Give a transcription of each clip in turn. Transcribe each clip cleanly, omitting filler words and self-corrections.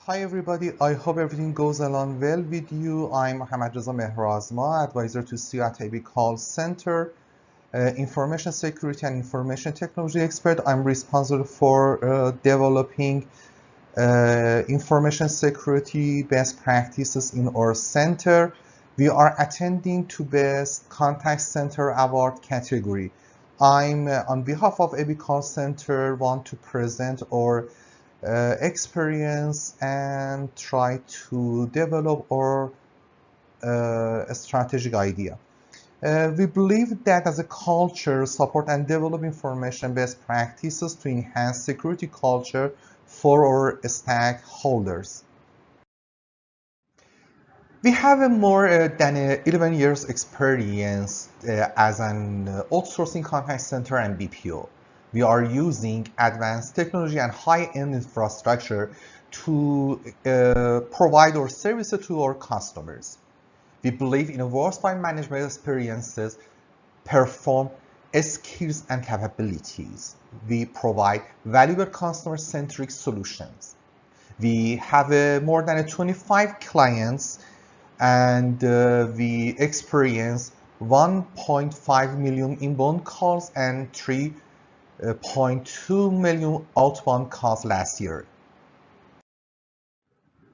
Hi everybody, I hope everything goes along well with you. I'm Mohammad Reza Mehrazma, advisor to CEO at AB Call Center, information security and information technology expert. I'm responsible for developing information security best practices in our center. We are attending to Best Contact Center Award category. I'm on behalf of AB Call Center want to present our experience and try to develop our strategic idea. We believe that as a culture, support and develop information best practices to enhance security culture for our stakeholders. We have a more than 11 years experience as an outsourcing contact center and BPO. We are using advanced technology and high-end infrastructure to provide our services to our customers. We believe in a worldwide management experiences, perform skills and capabilities. We provide valuable customer-centric solutions. We have more than 25 clients and we experienced 1.5 million inbound calls and 3.2 million outbound calls last year.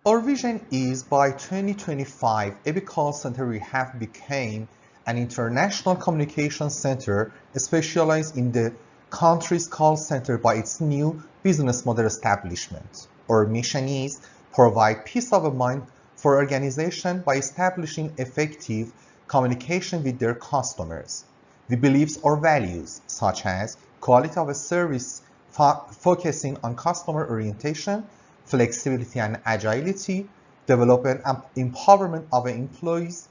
Our vision is by 2025, AB Call Center will have become an international communication center specialized in the country's call center by its new business model establishment. Our mission is provide peace of mind for organization by establishing effective communication with their customers. We believe our values, such as quality of a service focusing on customer orientation, flexibility and agility, development and empowerment of employees,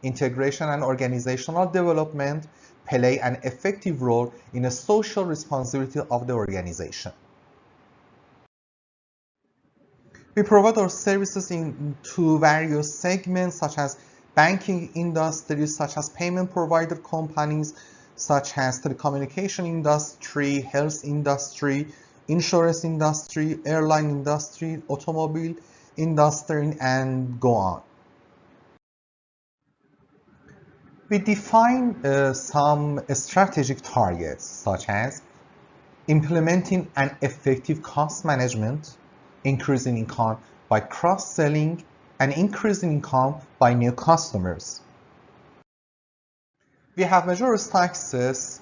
integration and organizational development, play an effective role in the social responsibility of the organization. We provide our services into various segments such as banking industries, such as payment provider companies, such as telecommunication industry, health industry, insurance industry, airline industry, automobile industry, and go on. We define some strategic targets such as implementing an effective cost management, increasing income by cross-selling, and increasing income by new customers. We have measured success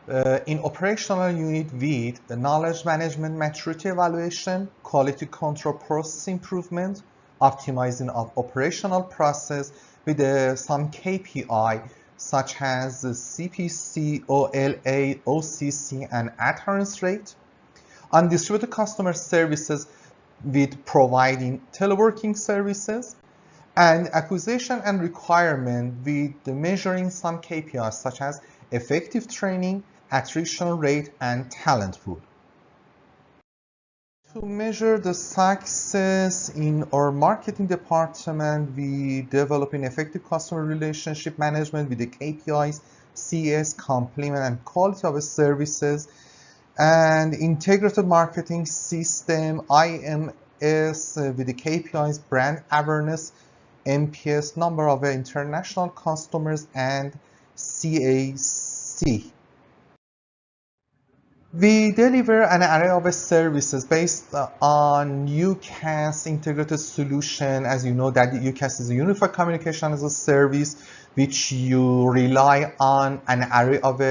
in operational unit with the knowledge management maturity evaluation, quality control process improvement, optimizing of operational process with some KPI such as CPC, OLA, OCC, and adherence rate. On distributed customer services with providing teleworking services, and acquisition and requirement with measuring some KPIs such as effective training, attrition rate, and talent pool. To measure the success in our marketing department, we develop an effective customer relationship management with the KPIs, CS, complement, and quality of services, and integrated marketing system, IMS, with the KPIs, brand awareness, NPS, number of international customers, and CAC. We deliver an array of services based on UCaaS integrated solution. As you know, that UCaaS is a unified communication as a service, which you rely on an array of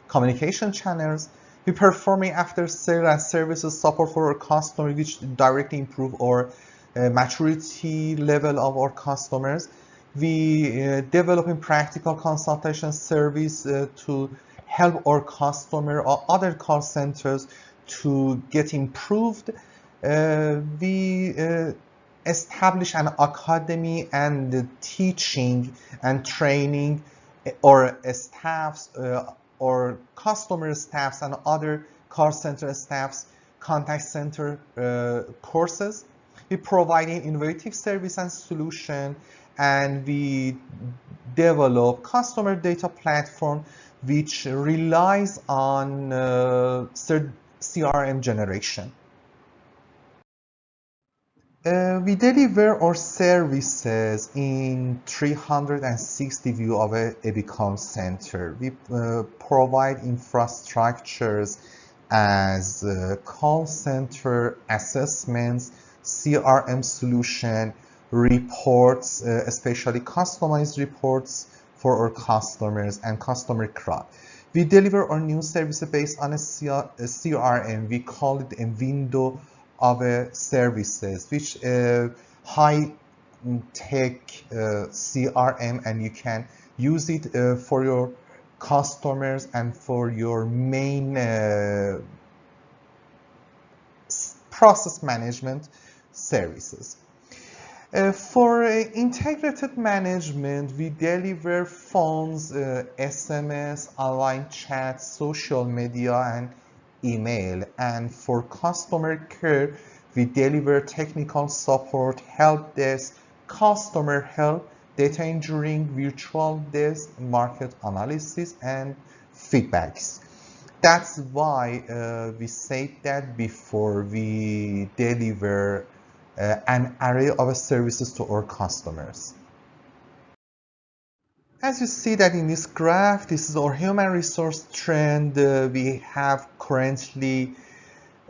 communication channels. We performing after sales and services support for our customers, which directly improve our maturity level of our customers. We developing practical consultation service to help our customer or other call centers to get improved. We establish an academy and teaching and training our staffs, or customer staffs and other call center staffs, contact center courses. We providing innovative service and solution, and we develop customer data platform which relies on CRM generation. We deliver our services in 360 view of a become center. We provide infrastructures as call center, assessments, CRM solution, reports, especially customized reports for our customers and customer crowd. We deliver our new service based on a CRM. We call it a window of services, which high tech CRM, and you can use it for your customers and for your main process management services. For integrated management, we deliver phones, SMS, online chat, social media, and email. And for customer care, we deliver technical support, help desk, customer help, data engineering, virtual desk, market analysis, and feedbacks. That's why we said that before we deliver an array of services to our customers. As you see that in this graph, this is our human resource trend. We have currently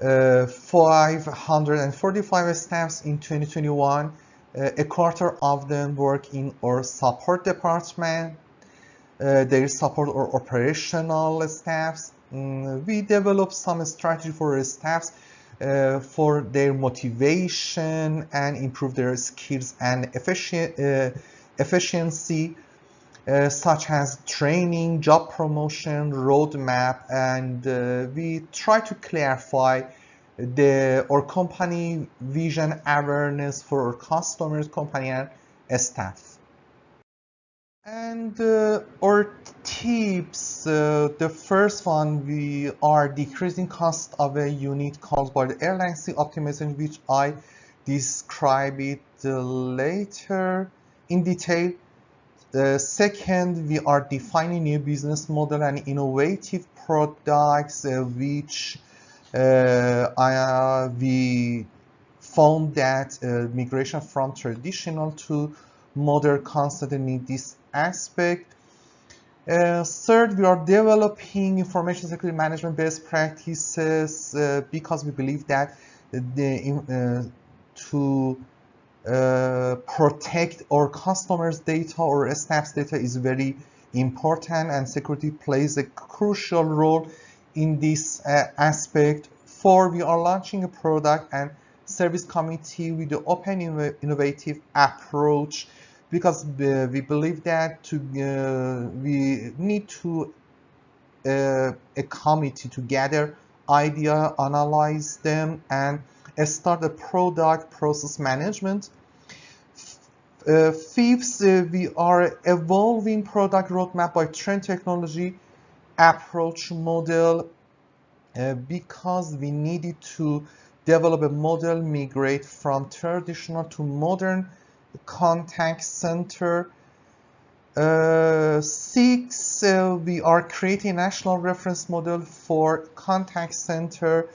545 staffs in 2021. A quarter of them work in our support department. They support our operational staffs. We develop some strategy for our staffs for their motivation and improve their skills and efficiency, such as training, job promotion, roadmap, and we try to clarify our company vision awareness for our customers, company, and staff. And our tips, the first one, we are decreasing cost of a unit caused by the airline seat optimization, which I describe it later in detail. Second, we are defining new business model and innovative products, which we found that migration from traditional to modern constantly need this aspect. Third, we are developing information security management best practices because we believe that to protect our customers' data or staff's data is very important, and security plays a crucial role in this aspect. Four, we are launching a product and service committee with the open innovative approach, because we believe that we need to a committee to gather idea, analyze them, and start a product process management. Fifth, we are evolving product roadmap by trend technology approach model because we needed to develop a model migrate from traditional to modern contact center. Six, we are creating a national reference model for contact center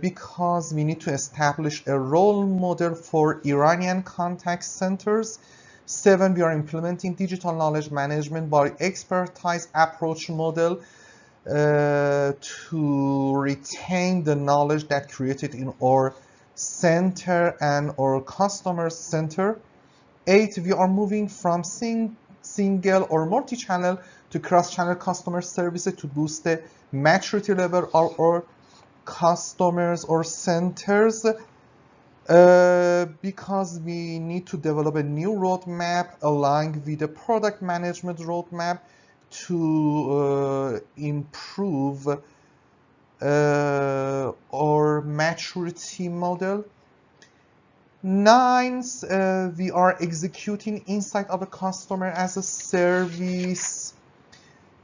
because we need to establish a role model for Iranian contact centers. Seven, we are implementing digital knowledge management by expertise approach model to retain the knowledge that created in our center and our customer center. Eight, we are moving from single or multi-channel to cross-channel customer services to boost the maturity level of our customers or centers because we need to develop a new roadmap aligned with the product management roadmap to improve our maturity model. Ninth, we are executing insight of a customer as a service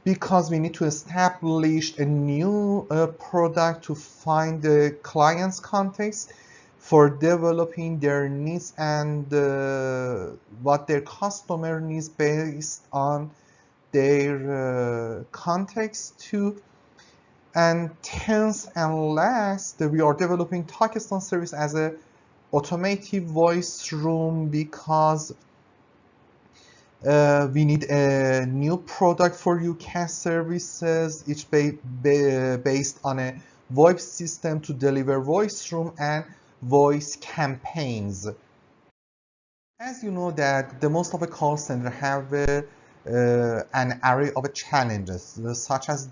because we need to establish a new product to find the client's context for developing their needs and what their customer needs based on their context too. And 10th and last, we are developing Pakistan service as a automated voice room because we need a new product for UCaaS services, each based on a VoIP system to deliver voice room and voice campaigns. As you know that the most of the call center have an array of challenges, such as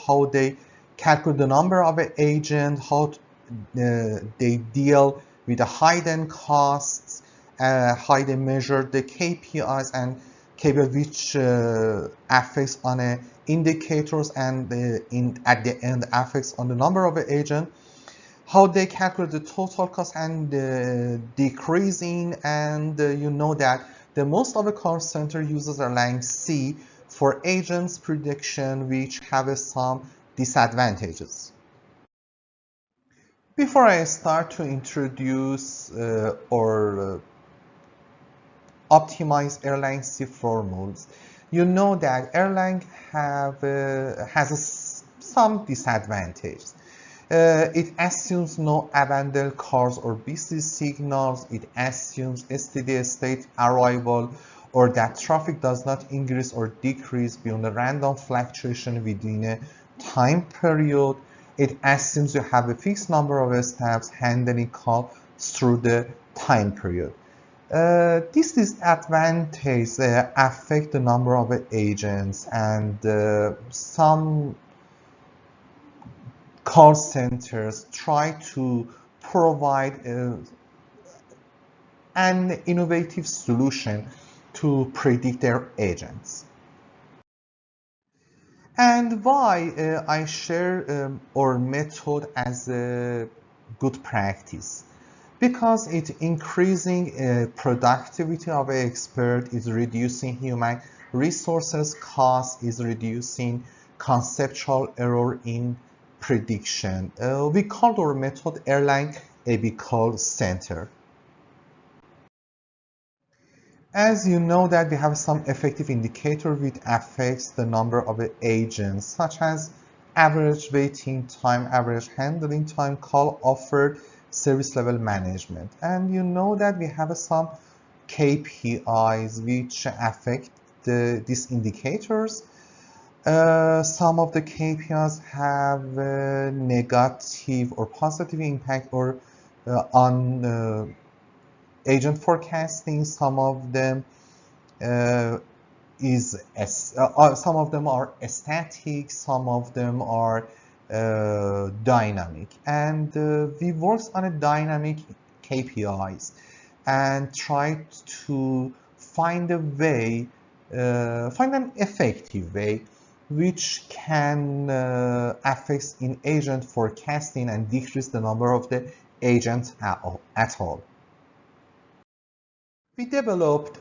how they calculate the number of agents, how they deal with the hidden costs, how they measure the KPIs and KPIs which affects on indicators and at the end affects on the number of agents, how they calculate the total cost and decreasing, and you know that the most of the call center uses Erlang C for agents prediction, which have some disadvantages. Before I start to introduce or optimize Erlang C formulas, you know that Erlang has some disadvantages. It assumes no abandoned cars or busy signals. It assumes steady state arrival, or that traffic does not increase or decrease beyond a random fluctuation within a time period. It assumes you have a fixed number of steps handling calls through the time period. This disadvantage affect the number of agents, and some call centers try to provide an innovative solution to predict their agents. And why I share our method as a good practice? Because it's increasing productivity of an expert, is reducing human resources cost, is reducing conceptual error in prediction. We call our method Erlang AB call center. As you know that we have some effective indicator which affects the number of agents, such as average waiting time, average handling time, call offered, service level management. And you know that we have some KPIs which affect these indicators. Some of the KPIs have negative or positive impact or on agent forecasting. Some of them some of them are static, some of them are dynamic, and we worked on a dynamic KPIs and tried to find a way, find an effective way which can affect in agent forecasting and decrease the number of the agents at all. We developed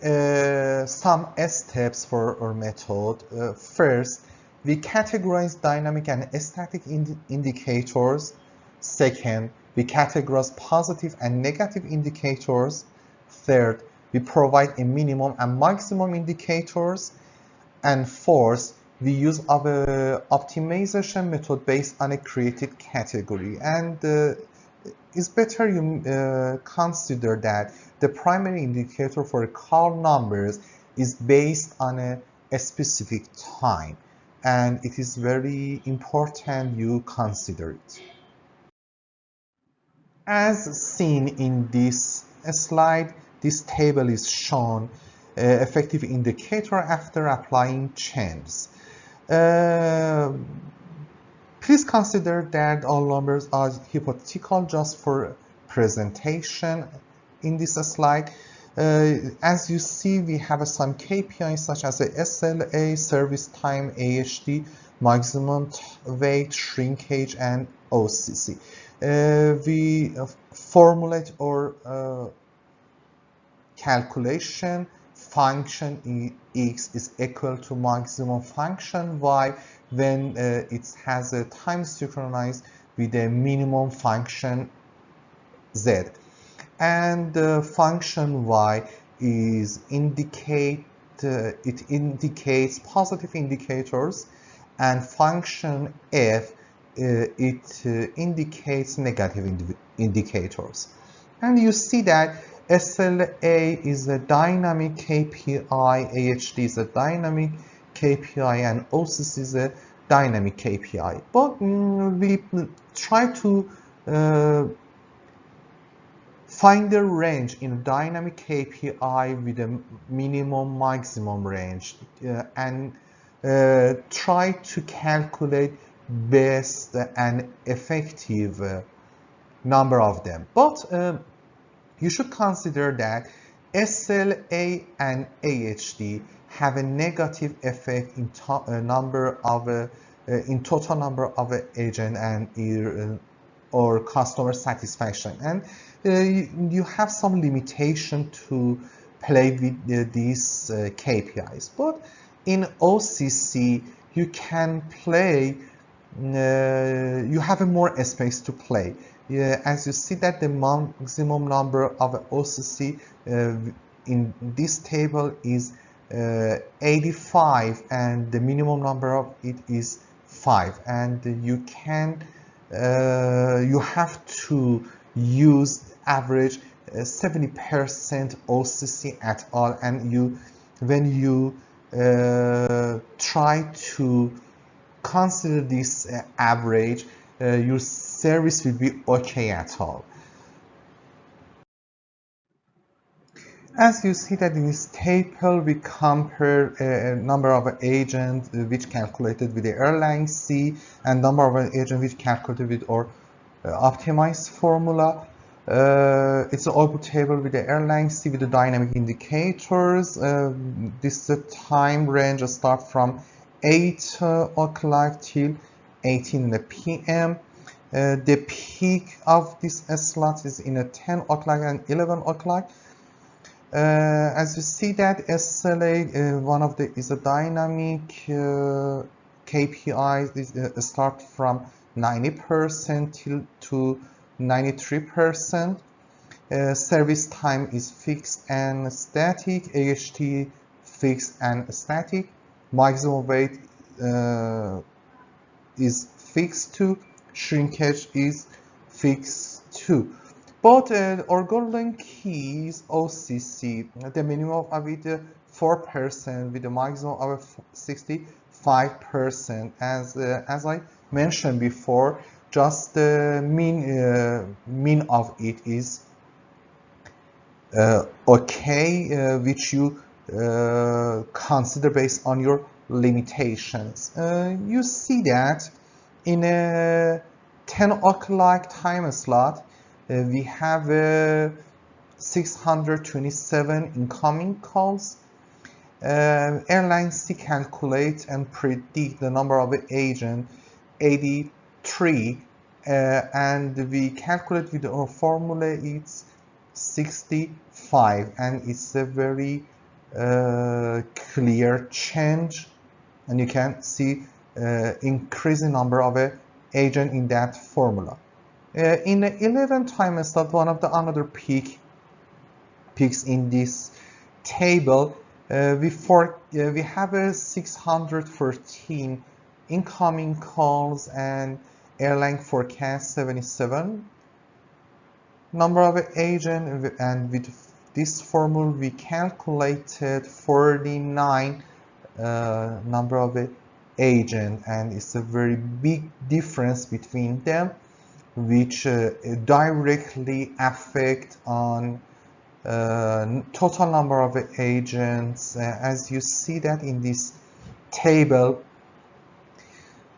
some steps for our method. First, we categorize dynamic and static indicators. Second, we categorize positive and negative indicators. Third, we provide a minimum and maximum indicators. And fourth, we use our optimization method based on a created category. And it's better you consider that the primary indicator for call numbers is based on a specific time, and it is very important you consider it. As seen in this slide, this table is shown effective indicator after applying changes. Please consider that all numbers are hypothetical just for presentation in this slide. As you see, we have some KPIs such as the SLA, service time, AHD, maximum wait, shrinkage, and OCC. We formulate our calculation. Function x is equal to maximum function y when it has a time synchronized with a minimum function z, and the function y is it indicates positive indicators, and function f it indicates negative indicators. And you see that SLA is a dynamic KPI, AHD is a dynamic KPI, and OCC is a dynamic KPI. But we try to find the range in a dynamic KPI with a minimum maximum range and try to calculate best and effective number of them. But you should consider that SLA and AHD have a negative effect in in total number of agent and or customer satisfaction, and you have some limitation to play with these KPIs. But in OCC you can play, you have a more space to play. As you see that the maximum number of OCC in this table is 85 and the minimum number of it is 5, and you can you have to use average 70% OCC at all, and when you try to consider this average, your service will be okay at all. As you see that in this table, we compare a number of agents which calculated with the airline C and number of agents which calculated with our optimized formula. It's an output table with the airline C with the dynamic indicators. This is the time range start from 8 o'clock till 18 p.m. The peak of this slot is in a 10 o'clock and 11 o'clock. As you see that SLA, one of the is a dynamic KPI, is start from 90% till to 93%. Service time is fixed and static. AHT fixed and static. Maximum weight is fixed too. Shrinkage is fixed too. But our golden key is OCC. The minimum of it 4% with the maximum of 65%. As I mentioned before, just the mean of it is okay, which you consider based on your limitations. You see that in a 10 o'clock time slot, we have 627 incoming calls. Airline C calculate and predict the number of agent 83, and we calculate with our formula it's 65, and it's a very clear change, and you can see increasing number of agent in that formula. In the 11 time slot, one of the another peaks in this table, we have 613 incoming calls and airline forecast 77 number of agent, and with this formula we calculated 49 number of agent, and it's a very big difference between them, which directly affect on total number of agents. As you see that in this table,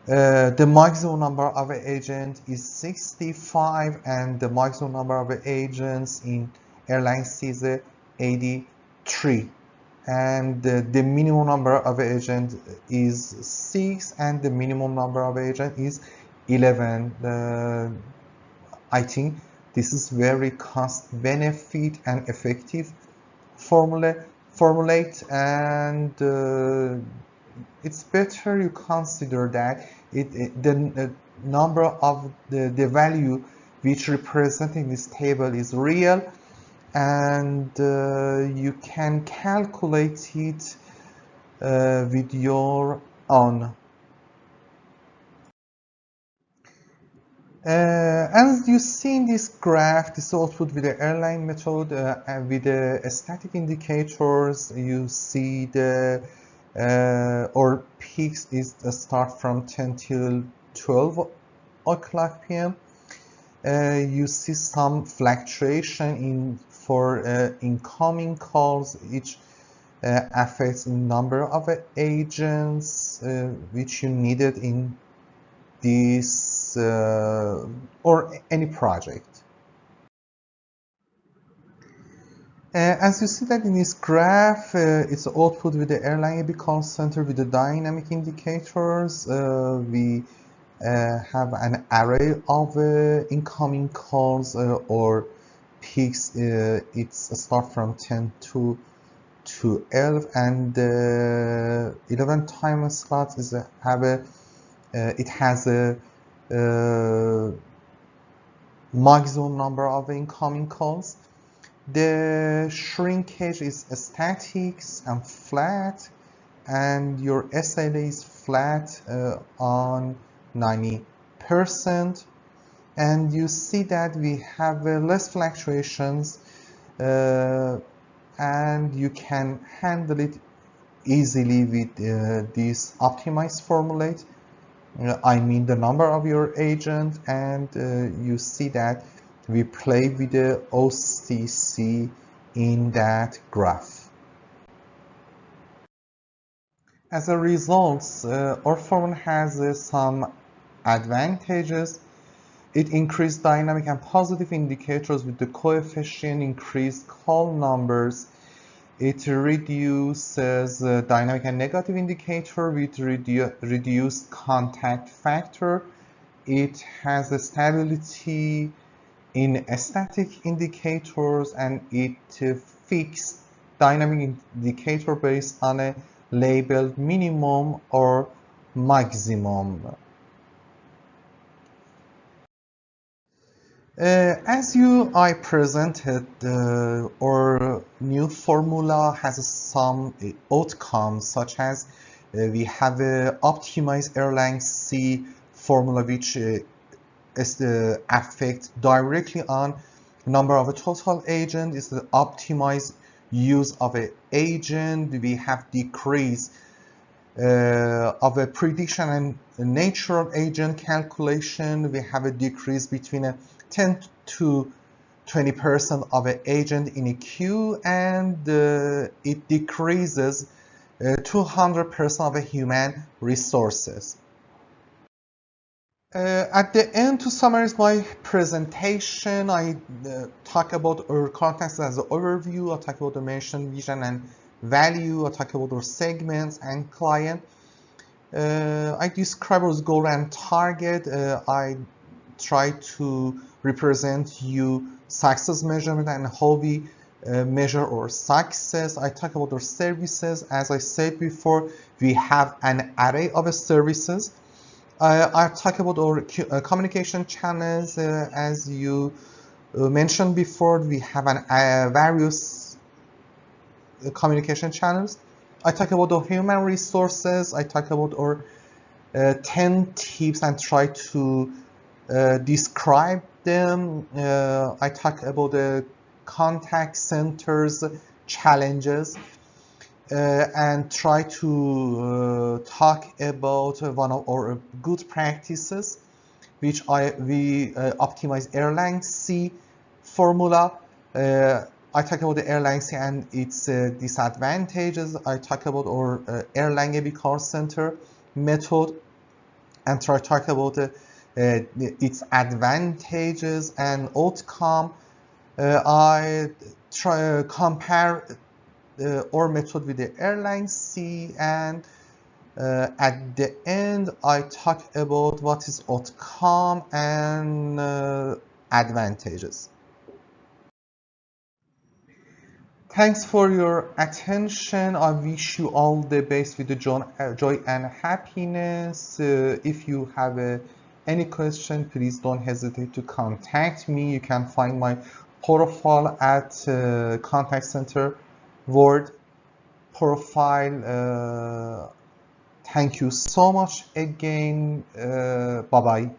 the maximum number of agents is 65, and the maximum number of agents in airline C is 83, and the minimum number of agents is 6, and the minimum number of agents is 11. I think this is very cost benefit and effective formulate, and it's better you consider that the number of the value which represent in this table is real, and you can calculate it with your own. As you see in this graph, this output with the airline method and with the static indicators, you see the or peaks is start from 10 till 12 o'clock p.m. You see some fluctuation in for incoming calls, which affects the number of agents which you needed in this or any project. As you see that in this graph, it's output with the airline AB call center with the dynamic indicators. We have an array of incoming calls or peaks. It's start from 10 to 12, and 11 time slots is it has a maximum number of incoming calls. The shrinkage is static and flat, and your SLA is flat on 90%. And you see that we have less fluctuations, and you can handle it easily with this optimized formulate. I mean the number of your agent, and you see that we play with the OCC in that graph. As a result, our formula has some advantages. It increased dynamic and positive indicators with the coefficient increased call numbers. It reduces dynamic and negative indicator with reduced contact factor. It has a stability in static indicators, and it fixed dynamic indicator based on a labeled minimum or maximum. As I presented, our new formula has some outcomes, such as we have a optimized airline C formula, which affects directly on number of a total agent. Is the optimized use of an agent. We have decrease of a prediction and natural agent calculation. We have a decrease between a 10 to 20% of an agent in a queue, and it decreases 200% of a human resources. At the end, to summarize my presentation, I talk about our context as an overview. I talk about the mission, vision, and value. I talk about our segments and client. I describe our goal and target. I try to represent you success measurement and how we measure our success. I talk about our services. As I said before, we have an array of services. I talk about our communication channels. As you mentioned before, we have various communication channels. I talk about the human resources. I talk about our 10 tips and try to describe them. I talk about the contact centers challenges and try to talk about one of our good practices, which we optimize airline C formula. I talk about the airline C and its disadvantages. I talk about our airline AB call center method and try to talk about its advantages and outcome. I try compare our method with the airline C, and at the end I talk about what is outcome and advantages. Thanks for your attention. I wish you all the best with the joy and happiness. If you have any question, please don't hesitate to contact me. You can find my profile at contact center Word profile. Thank you so much again. Bye bye.